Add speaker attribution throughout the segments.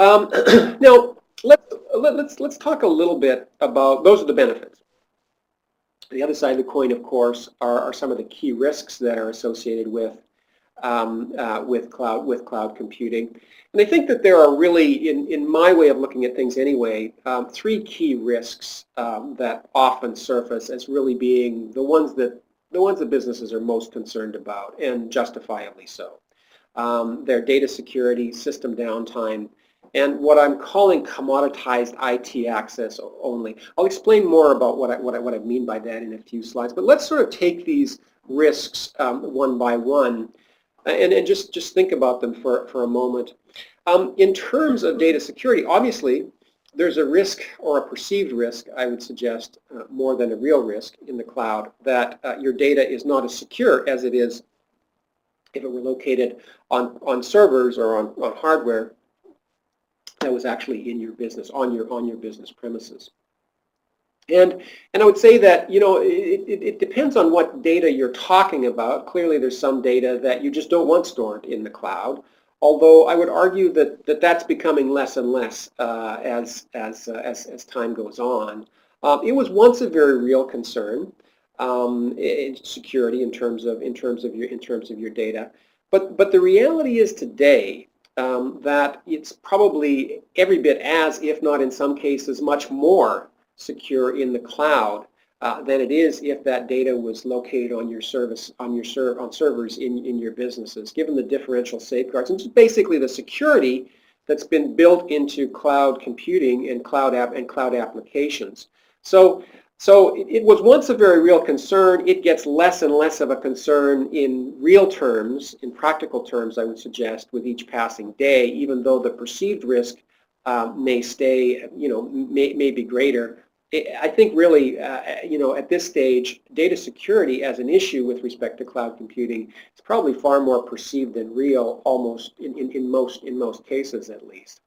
Speaker 1: Now, let's talk a little bit about those are the benefits. The other side of the coin, of course, are some of the key risks that are associated with cloud computing. And I think that there are really, in my way of looking at things anyway, three key risks that often surface as really being the ones that businesses are most concerned about, and justifiably so. Their data security, system downtime, and what I'm calling commoditized IT access only. I'll explain more about what I mean by that in a few slides, but let's sort of take these risks one by one and just think about them for a moment. In terms of data security, obviously, there's a risk, or a perceived risk, I would suggest, more than a real risk in the cloud, that your data is not as secure as it is if it were located on servers or on hardware that was actually in your business, on your business premises. And I would say that, you know, it depends on what data you're talking about. Clearly, there's some data that you just don't want stored in the cloud. Although I would argue that that's becoming less and less as time goes on. It was once a very real concern, in security in terms of your data. But the reality is today that it's probably every bit as, if not in some cases, much more secure in the cloud than it is if that data was located on your servers in your businesses, given the differential safeguards and just basically the security that's been built into cloud computing and cloud applications. So it was once a very real concern. It gets less and less of a concern in real terms, in practical terms, I would suggest, with each passing day, even though the perceived risk may stay, you know, may be greater. I think really, you know, at this stage, data security as an issue with respect to cloud computing is probably far more perceived than real, almost in most cases at least.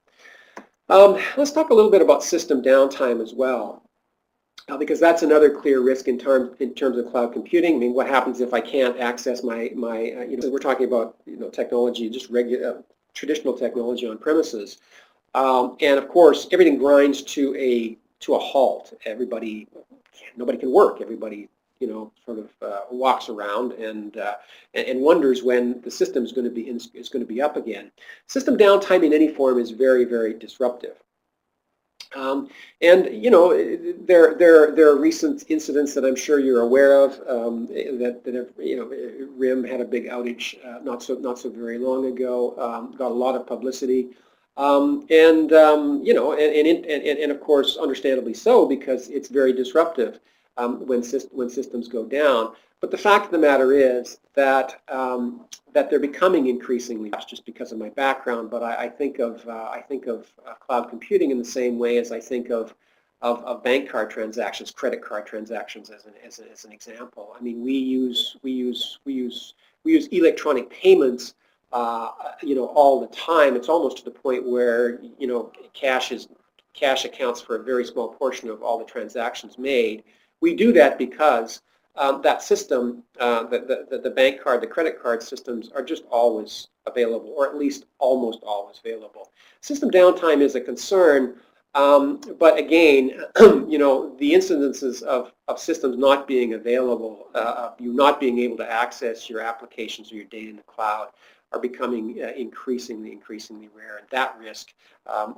Speaker 1: Let's talk a little bit about system downtime as well, because that's another clear risk in terms of cloud computing. I mean, what happens if I can't access my you know, we're talking about, you know, technology, just regular traditional technology on premises, and of course everything grinds to a halt. Nobody can work. Everybody, you know, sort of walks around and wonders when the system is going to be up again. System downtime in any form is very, very disruptive. And you know, there are recent incidents that I'm sure you're aware of that have, you know, RIM had a big outage not so very long ago, got a lot of publicity. You know, and of course, understandably so, because it's very disruptive when systems go down. But the fact of the matter is that that they're becoming increasingly, just because of my background, but I think of cloud computing in the same way as I think of bank card transactions, credit card transactions as an example. I mean, we use electronic payments you know, all the time. It's almost to the point where, you know, cash accounts for a very small portion of all the transactions made. We do that because that system, the bank card, the credit card systems are just always available, or at least almost always available. System downtime is a concern, but again, you know, the incidences of systems not being available, you not being able to access your applications or your data in the cloud, are becoming increasingly rare, and that risk,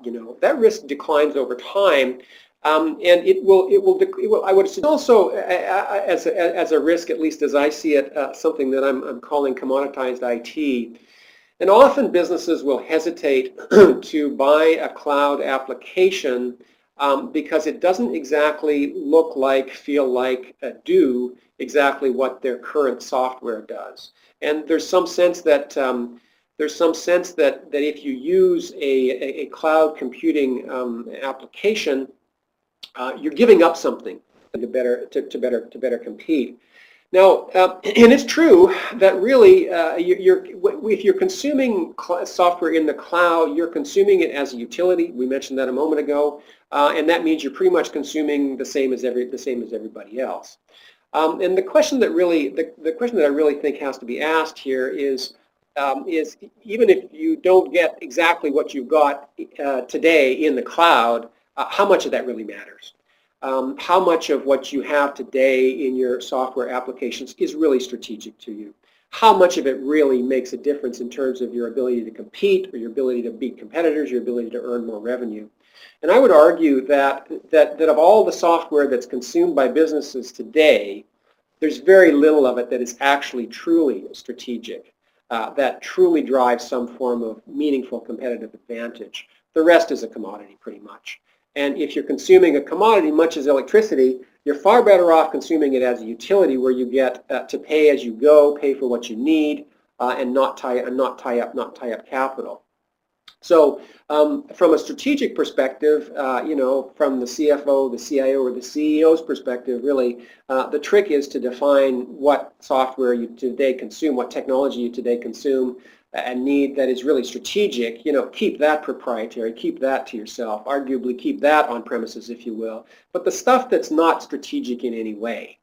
Speaker 1: you know, that risk declines over time, and it will. I would say also as a risk, at least as I see it, something that I'm calling commoditized IT. And often businesses will hesitate to buy a cloud application because it doesn't exactly look like, feel like, do exactly what their current software does. And there's some sense that if you use a cloud computing application, you're giving up something to better compete. Now, and it's true that really, if you're consuming software in the cloud, you're consuming it as a utility. We mentioned that a moment ago, and that means you're pretty much consuming the same as everybody else. And the question that I really think has to be asked here is, is even if you don't get exactly what you've got today in the cloud, how much of that really matters? How much of what you have today in your software applications is really strategic to you? How much of it really makes a difference in terms of your ability to compete or your ability to beat competitors, your ability to earn more revenue? And I would argue that of all the software that's consumed by businesses today, there's very little of it that is actually truly strategic, that truly drives some form of meaningful competitive advantage. The rest is a commodity pretty much. And if you're consuming a commodity, much as electricity, you're far better off consuming it as a utility where you get to pay as you go, pay for what you need, and not tie up capital. So from a strategic perspective, from the CFO, the CIO, or the CEO's perspective, really, the trick is to define what software you today consume, what technology you today consume and need that is really strategic. Keep that proprietary, keep that to yourself, arguably keep that on premises, if you will. But the stuff that's not strategic in any way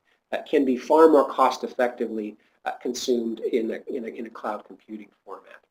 Speaker 1: can be far more cost effectively consumed in a cloud computing format.